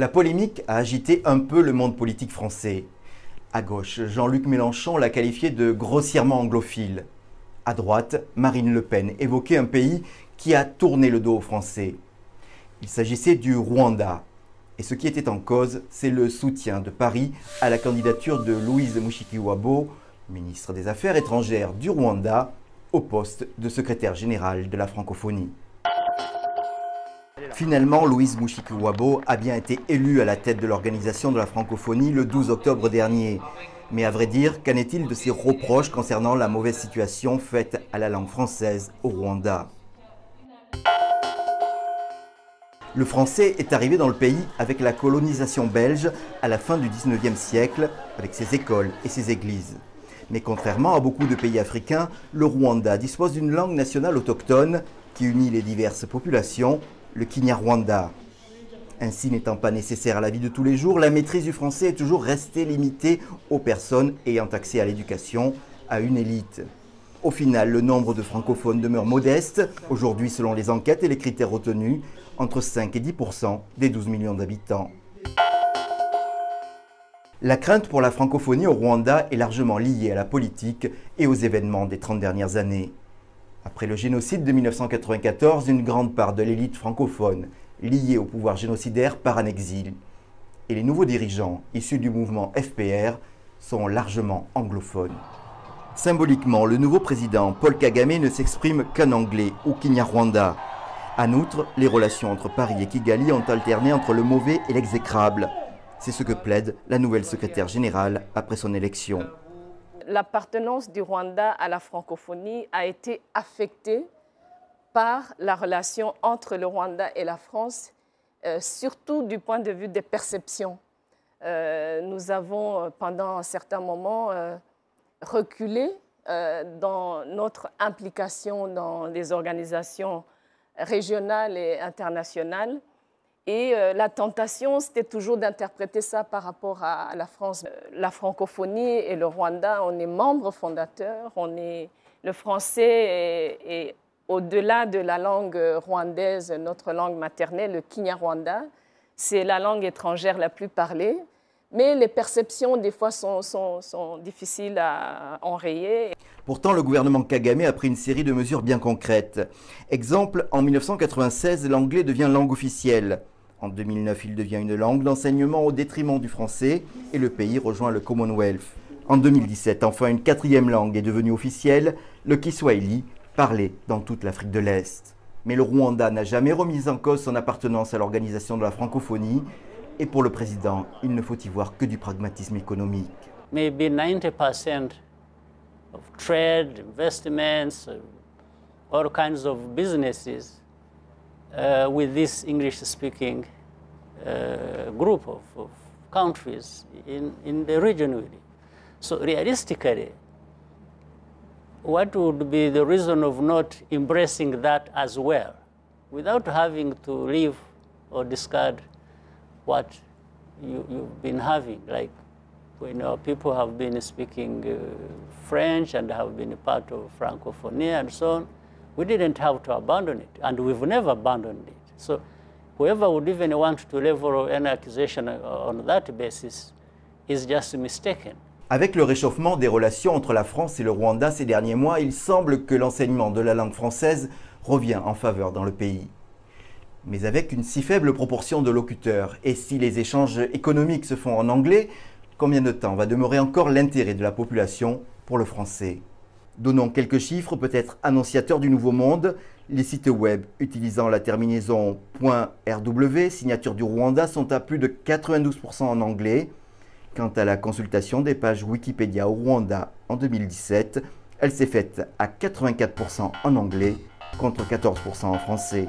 La polémique a agité un peu le monde politique français. À gauche, Jean-Luc Mélenchon l'a qualifié de grossièrement anglophile. À droite, Marine Le Pen évoquait un pays qui a tourné le dos aux Français. Il s'agissait du Rwanda. Et ce qui était en cause, c'est le soutien de Paris à la candidature de Louise Mushikiwabo, ministre des Affaires étrangères du Rwanda, au poste de secrétaire général de la francophonie. Finalement, Louise Mushikiwabo a bien été élue à la tête de l'organisation de la francophonie le 12 octobre dernier. Mais à vrai dire, qu'en est-il de ses reproches concernant la mauvaise situation faite à la langue française au Rwanda? Le français est arrivé dans le pays avec la colonisation belge à la fin du 19e siècle, avec ses écoles et ses églises. Mais contrairement à beaucoup de pays africains, le Rwanda dispose d'une langue nationale autochtone qui unit les diverses populations, le Kinyarwanda. Ainsi, n'étant pas nécessaire à la vie de tous les jours, la maîtrise du français est toujours restée limitée aux personnes ayant accès à l'éducation, à une élite. Au final, le nombre de francophones demeure modeste, aujourd'hui selon les enquêtes et les critères retenus, entre 5 et 10% des 12 millions d'habitants. La crainte pour la francophonie au Rwanda est largement liée à la politique et aux événements des 30 dernières années. Après le génocide de 1994, une grande part de l'élite francophone, liée au pouvoir génocidaire, part en exil. Et les nouveaux dirigeants, issus du mouvement FPR, sont largement anglophones. Symboliquement, le nouveau président, Paul Kagame, ne s'exprime qu'en anglais ou Kinyarwanda. En outre, les relations entre Paris et Kigali ont alterné entre le mauvais et l'exécrable. C'est ce que plaide la nouvelle secrétaire générale après son élection. L'appartenance du Rwanda à la francophonie a été affectée par la relation entre le Rwanda et la France, surtout du point de vue des perceptions. Nous avons, pendant un certain moment, reculé dans notre implication dans les organisations régionales et internationales. Et la tentation, c'était toujours d'interpréter ça par rapport à la France. La francophonie et le Rwanda, on est membres fondateurs. Le français est au-delà de la langue rwandaise, notre langue maternelle, le Kinyarwanda. C'est la langue étrangère la plus parlée. Mais les perceptions, des fois, sont difficiles à enrayer. Pourtant, le gouvernement Kagame a pris une série de mesures bien concrètes. Exemple, en 1996, l'anglais devient langue officielle. En 2009, il devient une langue d'enseignement au détriment du français et le pays rejoint le Commonwealth. En 2017, enfin, une quatrième langue est devenue officielle, le Kiswahili, parlé dans toute l'Afrique de l'Est. Mais le Rwanda n'a jamais remis en cause son appartenance à l'organisation de la francophonie. Et pour le président, il ne faut y voir que du pragmatisme économique. Maybe 90% of trade, investments, all kinds of businesses with this English-speaking group of countries in the region really. So realistically, what would be the reason of not embracing that as well, without having to leave or discard what you've been having, like when our people have been speaking French and have been a part of Francophonie and so on, we didn't have to abandon it, and we've never abandoned it. So whoever would even want to level an accusation on that basis is just mistaken. Avec le réchauffement des relations entre la France et le Rwanda ces derniers mois, il semble que l'enseignement de la langue française revient en faveur dans le pays. Mais avec une si faible proportion de locuteurs, et si les échanges économiques se font en anglais, combien de temps va demeurer encore l'intérêt de la population pour le français? Donnons quelques chiffres, peut-être annonciateurs du nouveau monde. Les sites web utilisant la terminaison .rw, signature du Rwanda, sont à plus de 92% en anglais. Quant à la consultation des pages Wikipédia au Rwanda en 2017, elle s'est faite à 84% en anglais contre 14% en français.